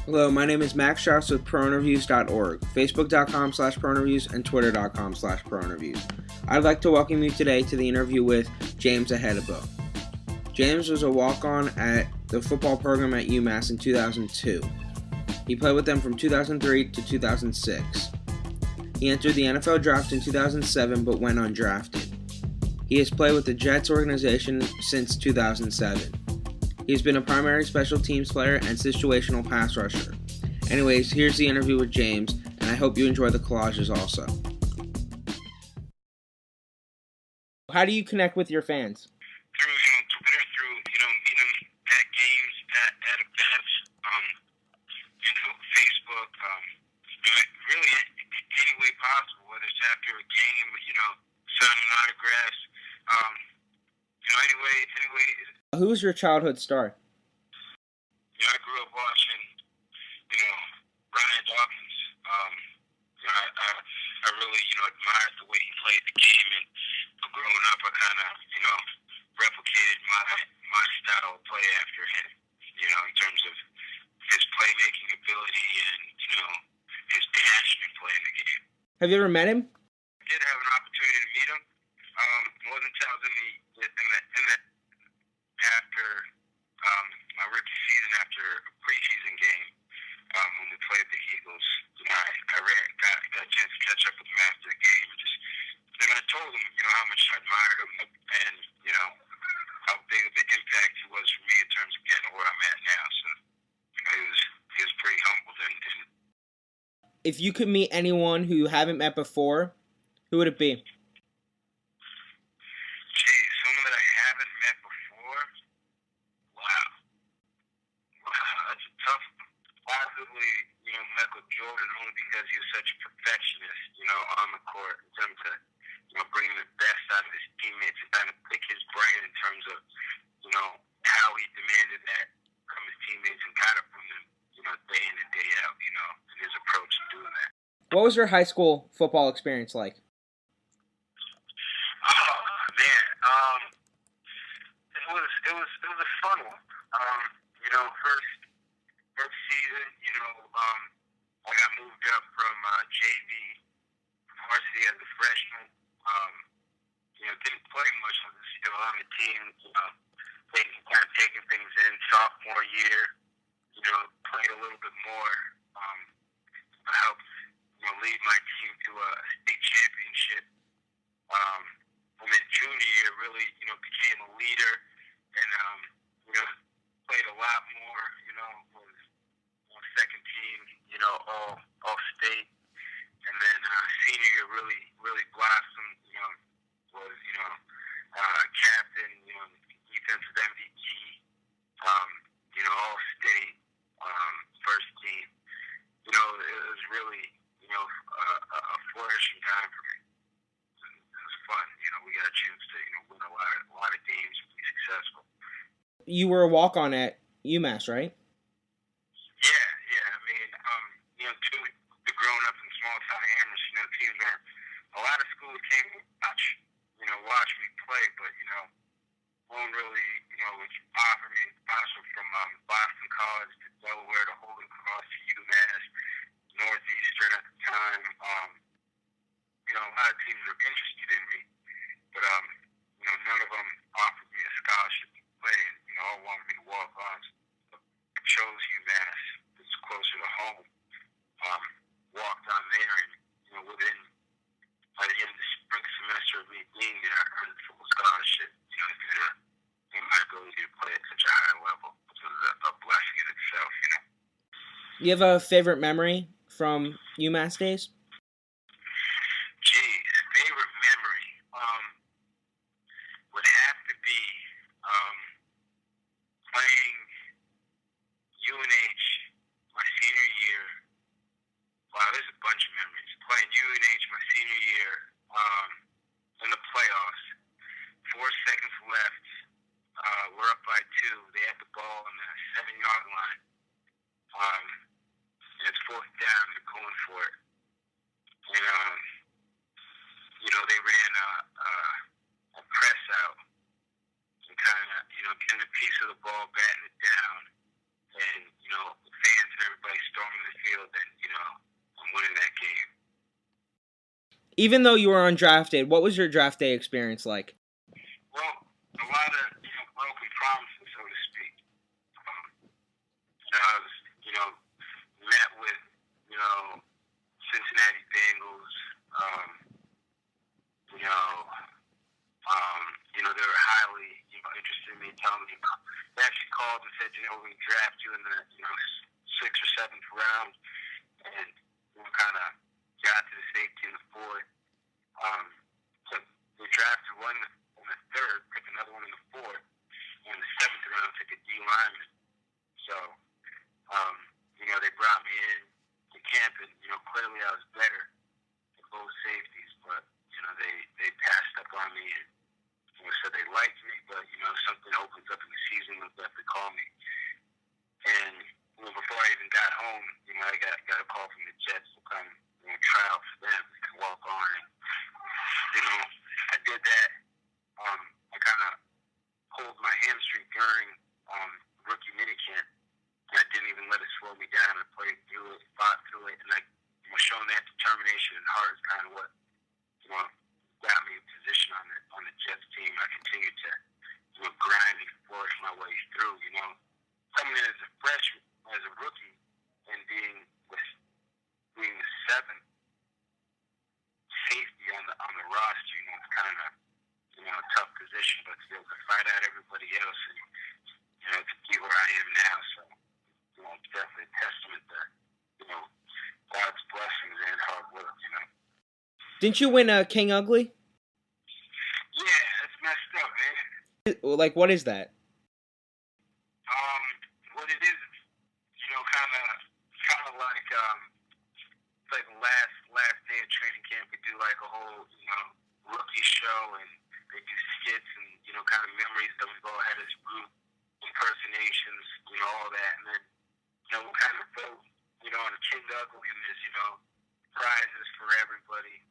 Hello, my name is Max Strauss with ProInterviews.org, Facebook.com/ProInterviews, and Twitter.com/ProInterviews. I'd like to welcome you today to the interview with James Ihedigbo. James was a walk-on at the football program at UMass in 2002. He played with them from 2003 to 2006. He entered the NFL draft in 2007 but went undrafted. He has played with the Jets organization since 2007. He's been a primary special teams player and situational pass rusher. Anyways, here's the interview with James, and I hope you enjoy the collages also. How do you connect with your fans? Through Twitter, through meet them at games, at events, Facebook, really any way possible, whether it's after a game, signing autographs, anyway. Who was your childhood star? I grew up watching, Ryan Dawkins. I really, admired the way he played the game, and growing up, I kind of, replicated my style of play after him, in terms of his playmaking ability and, his passion in playing the game. Have you ever met him? I did have an opportunity to meet him. Wasn't until I was in the after my rookie season, after a preseason game, when we played the Eagles, I got a chance to catch up with him after the game, and I told him, how much I admired him, and how big of an impact he was for me in terms of getting where I'm at now. So he was pretty humbled. And if you could meet anyone who you haven't met before, who would it be? Someone that I haven't met before. Wow, that's a tough one. Possibly, Michael Jordan, only because he was such a perfectionist, on the court, in terms of, bringing the best out of his teammates and kind of pick his brain in terms of, how he demanded that from his teammates and got it from them, day in and day out, and his approach in doing that. What was your high school football experience like? Oh, man. It was a fun one. First season, I got moved up from JV varsity as a freshman. Didn't play much. I was still on the team, taking things in. Sophomore year, played a little bit more. I helped, lead my team to a state championship. And then junior year, really, became a leader and, played a lot more, was on second team, all state. And then senior year really blossomed, was, captain, defensive MVP, all state, first team. It was really, a flourishing time for me. It was fun. We got a chance to, win a lot of games and be successful. You were a walk-on at UMass, right? Yeah. To growing up in small town Amherst, teams are, a lot of schools came to watch me play, but, won't really, offer me a scholarship from Boston College to Delaware to Holy Cross to UMass, Northeastern at the time. A lot of teams were interested in me, but, none of them offered me a scholarship to play, and, all wanted me to walk on. So I chose UMass. It's closer to home. Walked on there, and, by the end of the spring semester of me being there, I earned a full scholarship, due to my ability to play at such a high level. So it was a blessing in itself, You have a favorite memory from UMass days? Favorite memory would have to be playing UNH my senior year. Wow, there's a bunch of memories. Playing UNH my senior year in the playoffs. 4 seconds left. We're up by 2. They had the ball on the 7-yard line. And it's 4th down. They're going for it. And, they ran a press out and kind of, getting a piece of the ball, batting it down. And, the fans and everybody even though you were undrafted, what was your draft day experience like? Well, a lot of broken promises, so to speak. I was, met with, Cincinnati Bengals. They were highly, interested in me, telling me. They actually called and said, we're going to draft you in the, 6th or 7th round, and we kind of got to the safety in the 4th. So we drafted one in the 3rd, took another one in the 4th, and in the 7th round took a D lineman. So, they brought me in to camp, and clearly I was better at both safeties, but they passed up on me and said they liked me, but if something opens up in the season, they'll definitely call me. And before I even got home, I got a call from the Jets to come try out for them to walk on. And I did that. I kind of pulled my hamstring during rookie minicamp, and I didn't even let it slow me down. I played through it, fought through it, and showing that determination and heart is kind of what got me in position on the Jets team. I continued to grind and force my way through. Coming in as a freshman, as a rookie, and being the 7th safety on the roster, it's kind of a tough position, but to be able to fight out everybody else and to be where I am now, so it's definitely a testament to God's blessings and hard work. Didn't you win King Ugly? Yeah, it's messed up, man. Like, what is that? What it is, kind of like it's like the last day of training camp. We do like a whole rookie show, and they do skits and kind of memories that we've all had as a group, impersonations, all that, and then we kind of go on a King Ugly, and there's prizes for everybody.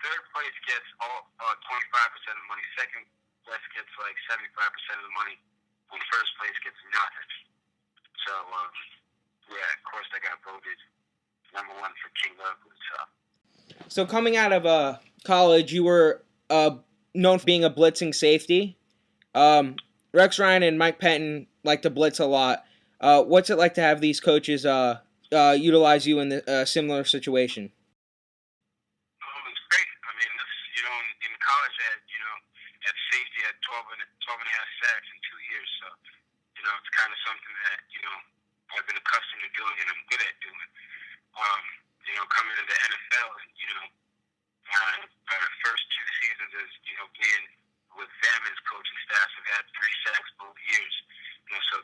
3rd place gets all 25% of the money. 2nd best gets like 75% of the money. And 1st place gets nothing. So, of course, I got voted number 1 for King Ugly. So coming out of college, you were known for being a blitzing safety. Rex Ryan and Mike Penton like to blitz a lot. What's it like to have these coaches utilize you in a similar situation? It's great. I mean, in college, at safety, I had 12 and a half sacks in 2 years. So, it's kind of something that, I've been accustomed to doing and I'm good at doing. Coming to the NFL, my first 2 seasons as, being with them as coaching staff, have had 3 sacks both years. So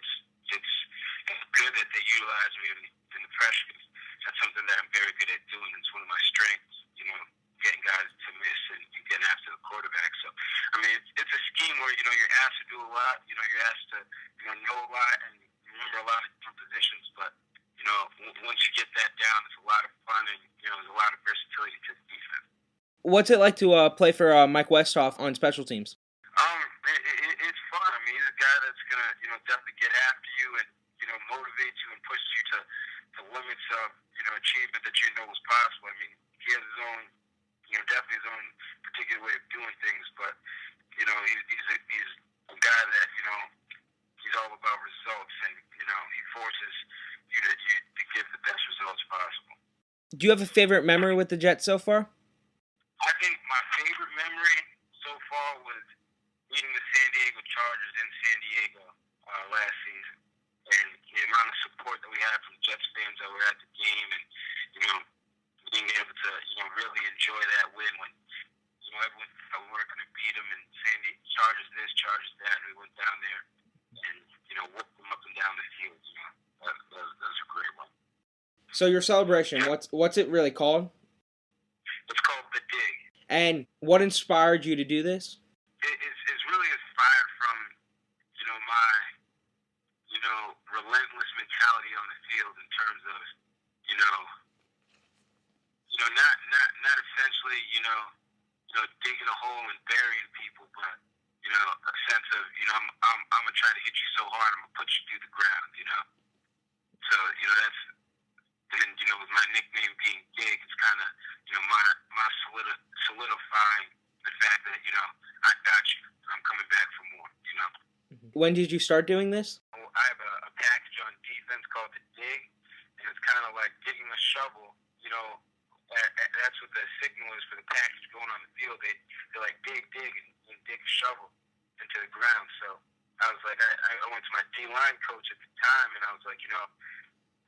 it's good that they utilize me in the pressure. That's something that I'm very good at doing. It's one of my strengths, getting guys to miss and getting after the quarterback. So, I mean, it's a scheme where, you're asked to do a lot. You're asked to, know a lot and remember a lot of different positions. But, once you get that down, it's a lot of fun and, there's a lot of versatility to the defense. What's it like to play for Mike Westhoff on special teams? It's fun. I mean, he's a guy that's going to, definitely get after you and, motivate you and push you to limits of, achievement that was possible. I mean, he has his own, definitely his own particular way of doing things, but, he's a guy that, he's all about results and, he forces you to give the best results possible. Do you have a favorite memory with the Jets so far? I think my favorite memory so far was meeting the San Diego Chargers in San Diego last season. And the amount of support that we had from Jets fans that were at the game and, being able to, really enjoy that win when, everyone thought we weren't going to beat them and San Diego Chargers this, Chargers that. And we went down there and, whooped them up and down the field. That was a great one. So your celebration, what's it really called? It's called The Dig. And what inspired you to do this? It's really inspired from, my, relentless mentality on the field in terms of, not essentially, digging a hole and burying people, but, a sense of, I'm gonna try to hit you so hard, I'm gonna put you through the ground, So, that's, and then, with my nickname being Big, it's kind of, my when did you start doing this? I have a package on defense called the dig, and it's kind of like digging a shovel. That's what the signal is for the package going on the field. They're like dig, and dig a shovel into the ground. So I was like, I went to my D-line coach at the time, and I was like, I'm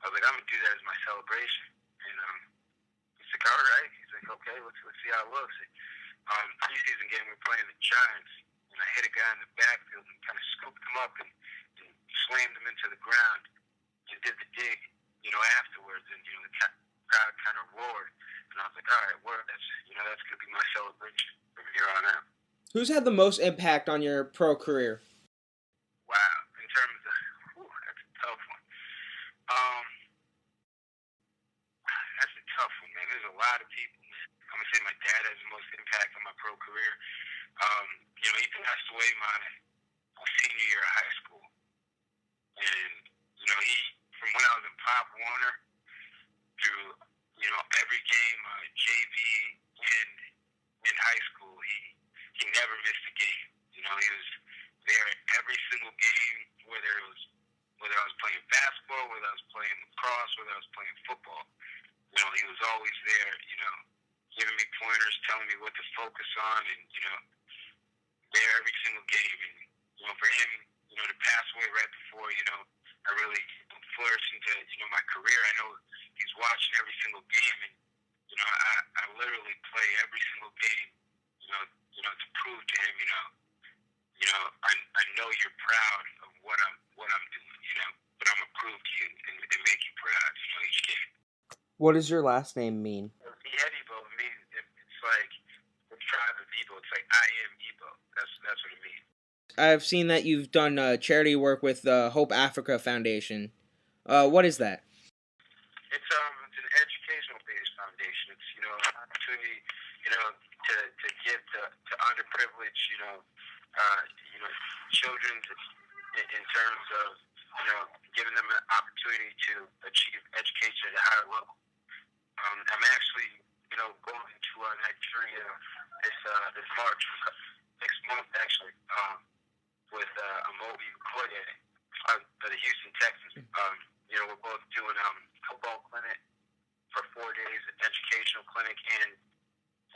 gonna do that as my celebration. And he's like, all right. He's like, okay, let's see how it looks. Preseason game, we're playing the Giants, and I hit a guy in the backfield and kind of scooped him up and slammed him into the ground and did the dig, afterwards. And, the crowd kind of roared. And I was like, all right, that's going to be my celebration from here on out. Who's had the most impact on your pro career? Wow. In terms of, that's a tough one. That's a tough one, man. There's a lot of people, man. I'm going to say my dad has the most impact on my pro career. He passed away my senior year of high school. And, he, from when I was in Pop Warner through, every game, JV and in high school, he never missed a game. He was there at every single game, whether I was playing basketball, whether I was playing lacrosse, whether I was playing football. He was always there, giving me pointers, telling me what to focus on, and, there every single game. And, for him, to pass away right before, I really flourished into, my career. I know he's watching every single game, and, I literally play every single game, to prove to him, I know you're proud of what I'm doing, but I'm going to prove to you and make you proud, each game. What does your last name mean? Ihedigbo means, it's like the tribe of Igbo. It's like I am Igbo. That's what it means. I've seen that you've done charity work with the Hope Africa Foundation. What is that? It's an educational-based foundation. It's an opportunity to give to underprivileged children in terms of giving them an opportunity to achieve education at a higher level. I'm actually going to Nigeria this March, next month actually, with Amobi Koye for the Houston Texans. We're both doing football clinic for 4 days, an educational clinic, and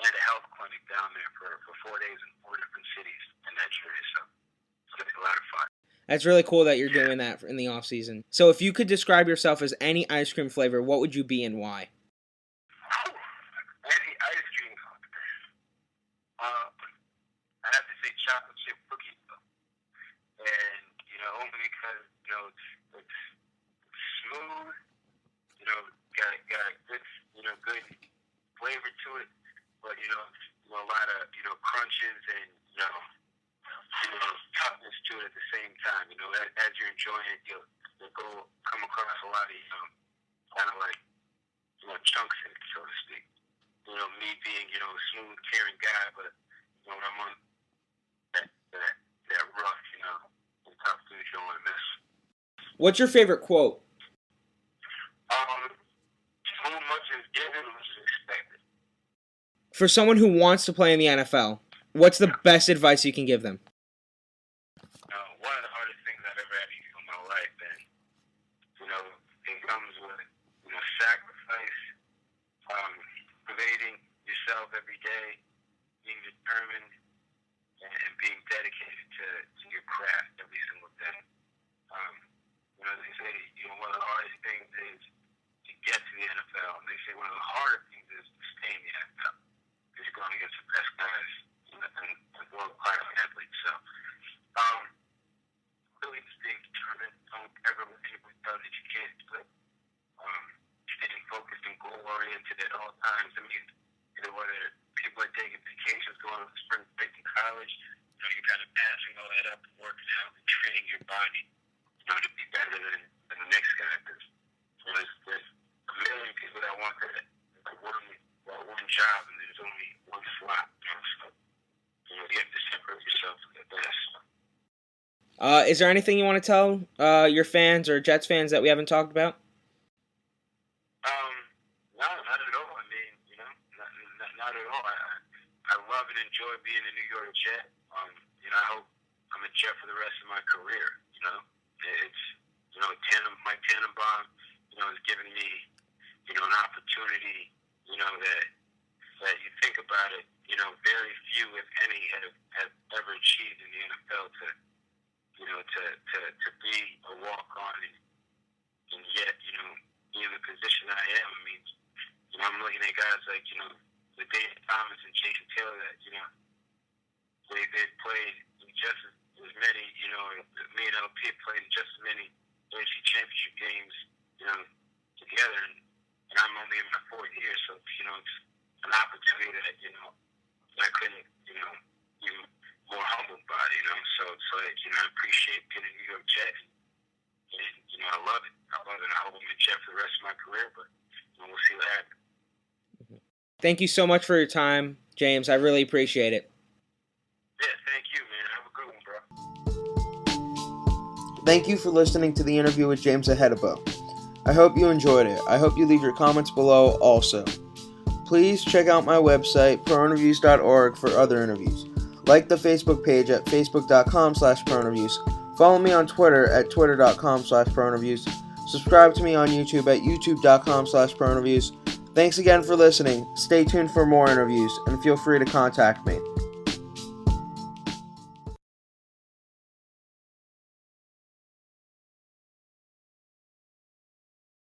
a health clinic down there for 4 days in 4 different cities in Nigeria. So it's going to be a lot of fun. That's really cool that you're doing that in the off season. So if you could describe yourself as any ice cream flavor, what would you be and why? Any ice cream. I have to say chocolate chip cookies though. And, only because, it's smooth, got a good, good flavor to it, but, a lot of, crunches and, toughness to it at the same time. As you're enjoying it, you'll come across a lot of, kind of like, chunks in it, so to speak. Me being, a smooth, caring guy, but, when I'm on that rough, the tough food you don't want to miss. What's your favorite quote? Too much is given, much is expected. For someone who wants to play in the NFL, what's the best advice you can give them? One of the hardest things I've ever had to do in my life, and it comes with sacrifice, pervading yourself every day, being determined, and being dedicated to your craft every single day. They say one of the hardest things is to get to the NFL, and they say one of the harder things is to stay in the NFL because you're going against the best guys and world-class athletes. So, really just being determined. Don't ever let anybody tell that you can't do it. Staying focused and goal-oriented at all times. I mean, whether people are taking vacations, going to spring break in college, you're kind of passing all that up and working out and training your body, to be better than the next guy. There's a million people that want that one job, and there's only one slot. So, you have to separate yourself from the best. Is there anything you want to tell your fans or Jets fans that we haven't talked about? No, not at all. I mean, not at all. I love and enjoy being a New York Jet. I hope I'm a Jet for the rest of my career. You know, it's Mike Tannenbaum, has given me, an opportunity, that you think about it, very few, if any, have ever achieved in the NFL to be a walk-on and yet, be in the position I am. I mean, I'm looking at guys like, the David Thomas and Jason Taylor that, they played just as many, me and LP played just as many AFC championship games, together, and I'm only in my fourth year, so, it's an opportunity that, that I couldn't, be more humbled by, so it's like, I appreciate being a New York Jet, and, I love it. I hope I'm a Jet for the rest of my career, but we'll see what happens. Thank you so much for your time, James. I really appreciate it. Yeah, thank you, man. Have a good one, bro. Thank you for listening to the interview with James Ihedigbo. I hope you enjoyed it. I hope you leave your comments below also. Please check out my website, prointerviews.org, for other interviews. Like the Facebook page at facebook.com/prointerviews. Follow me on Twitter at twitter.com/prointerviews. Subscribe to me on YouTube at youtube.com/prointerviews. Thanks again for listening. Stay tuned for more interviews, and feel free to contact me.